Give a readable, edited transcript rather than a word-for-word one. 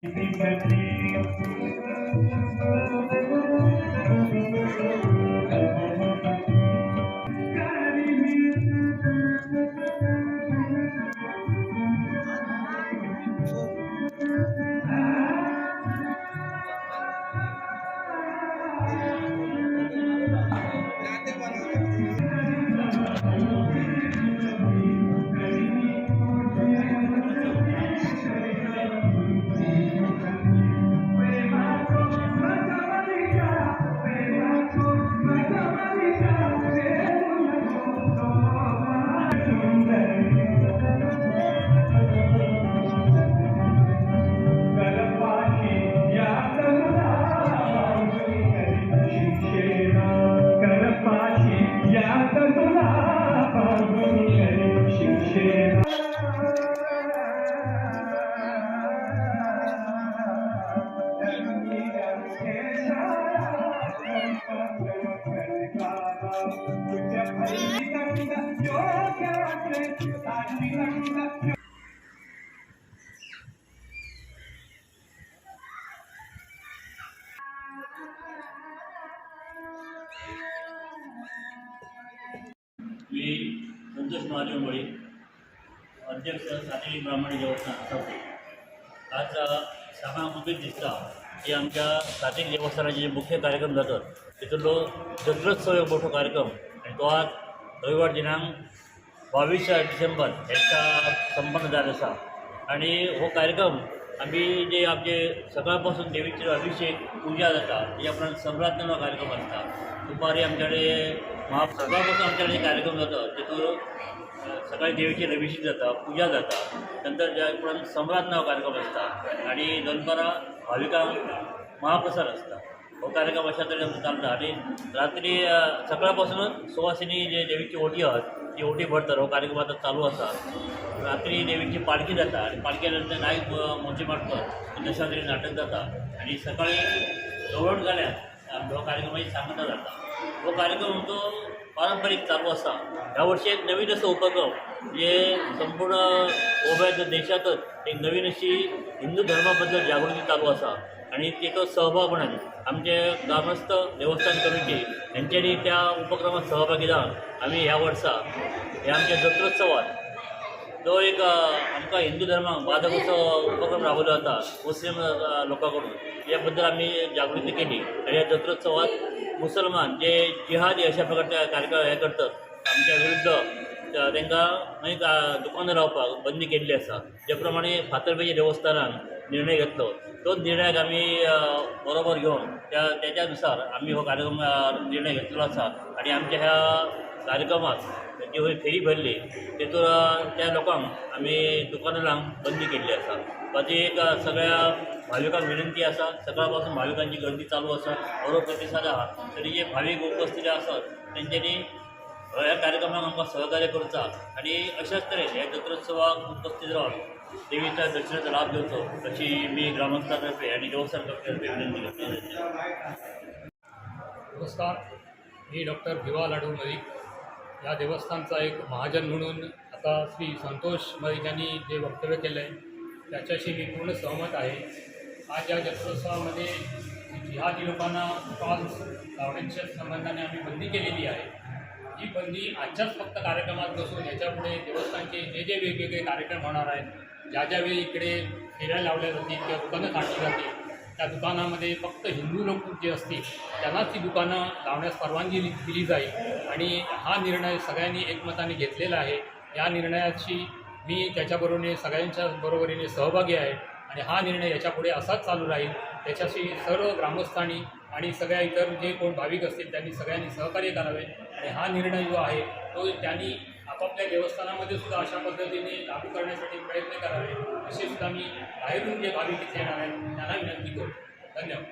मी संतोष महादेव मोळे, अध्यक्ष सातेरी ब्राह्मणी देवस्थान असावते. आज सामाजिक दिसता हे आमच्या सातेरी देवस्थानाचे जे मुख्य कार्यक्रम जातात तितूंतलो जत्रोत्सव एक मोठो कार्यक्रम आणि तो आज रविवार दिनांक 22 डिसेंबर ह्याचा संपन्न जाल्लो आसा. आणि हो कार्यक्रम आम्ही जे आमचे सकाळपासून देवीचे अभिषेक पूजा जाता त्याच्या उपरांत संप्रार्थना हो कार्यक्रम आसता. दुपारी आमच्याकडे सकाळपासून आमच्याकडे कार्यक्रम जाता तितून सकाळी देवीचे अभिषेक जाता, पूजा जाता, नंतर त्या उपरांत संप्रार्थना हो कार्यक्रम आसता आणि दनपारां भाविकांक महाप्रसाद आसता. हो कार्यक्रम अशा तरेन आमचो चालता आणि रात्री सकाळपासूनच सुवासिनी जे देवीची ओटी आहात ती ओटी भरतात. हो कार्यक्रम आता चालू आसा. रात्री देवीची पालखी जाता आणि पालखीनंतर नायक मोर्चे मारतात दशावतारी नाटक जाता आणि सकाळी गवळण जाल्यार हो कार्यक्रमाची सांगता जाता. हो कार्यक्रम तो पारंपारीक चालू आसा. ह्या वर्षी एक नवीन असो उपक्रम जे संपूर्ण गोव्यात देशातच एक नवीन अशी हिंदू धर्माबद्दल जागृती चालू आसा आणि तेचो सहभाग म्हणून आमचे ग्रामस्थ देवस्थान कमिटी यांच्यानी त्या उपक्रमात सहभागी जावन आम्ही ह्या वर्सा ह्या आमच्या जत्रोत्सवात तो एक आमकां हिंदू धर्माक बाधक असो उपक्रम राबवलो जाता मुस्लिम लोकांकडून. याबद्दल आम्ही जागृती केली आणि ह्या जत्रोत्सवात मुसलमान जे जिहादी अशा प्रकारचे कार्यक्रम हे करतात आमच्या विरुद्ध तांकां खंय दुकानां रावपाक बंदी केल्ली आसा. जे प्रमाणे फातर्पेच्या देवस्थानान निर्णय घेतलो तोच निर्णयाक आमी बरोबर घेवन त्याच्यानुसार आम्ही हो कार्यक्रम निर्णय घेतलो आसा आणि आमच्या ह्या कार्यक्रमात जी फेरी भरली तेतून त्या लोकांक आमी दुकानां लावंक बंदी केल्ली आसा. माझी एक सगळ्या भाविकांक विनंती आसा. सकाळपासून भाविकांची गर्दी चालू आसा, बरो प्रतिसाद आहा. तरी जे भाविक उपस्थित आसात तेंच्यांनी ह्या कार्यक्रमाक आमकां सहकार्य करचा आणि अशाच तरेन ह्या जत्रोत्सवाक उपस्थित रावन देवीच्या दर्शनाचा लाभ घेवचो अशी मी ग्रामस्थांतर्फे आणि देवस्थान तर्फे विनंती करतो. नमस्कार, मी डॉक्टर भिवा लाडू मलिक. या देवस्थानचा एक महाजन म्हणून आता श्री संतोष मलिक यांनी जे वक्तव्य केलं आहे त्याच्याशी मी पूर्ण सहमत आहे. आज या जत्रोत्सवामध्ये जिहादी लोकांना स्टॉल्स लावण्याच्या संबंधाने आम्ही बंदी केलेली आहे. ही बंदी आजच्याच फक्त कार्यक्रमात नसून याच्यापुढे देवस्थानचे जे वेगवेगळे कार्यक्रम होणार आहेत, ज्या वेळी इकडे फेऱ्या लावल्या जातील किंवा दुकानं काढली जातील त्या दुकानामध्ये फक्त हिंदू लोक जे असतील त्यांनाच ती दुकानं लावण्यास परवानगी दिली जाईल आणि हा निर्णय सगळ्यांनी एकमताने घेतलेला आहे. या निर्णयाची मी त्याच्याबरोबरीने सगळ्यांच्या बरोबरीने सहभागी आहे आणि हा निर्णय याच्यापुढे असाच चालू राहील. त्याच्याशी सर्व ग्रामस्थांनी आणि सगळ्या इतर जे कोण भाविक असतील त्यांनी सगळ्यांनी सहकार्य करावे आणि हा निर्णय जो आहे तो त्यांनी आपापल्या देवस्थानामध्ये सुद्धा अशा पद्धतीने लागू करण्यासाठी प्रयत्न करावे असे सुद्धा मी बाहेरून जे भाविक इथे येणार आहेत त्यांना विनंती करतो. धन्यवाद.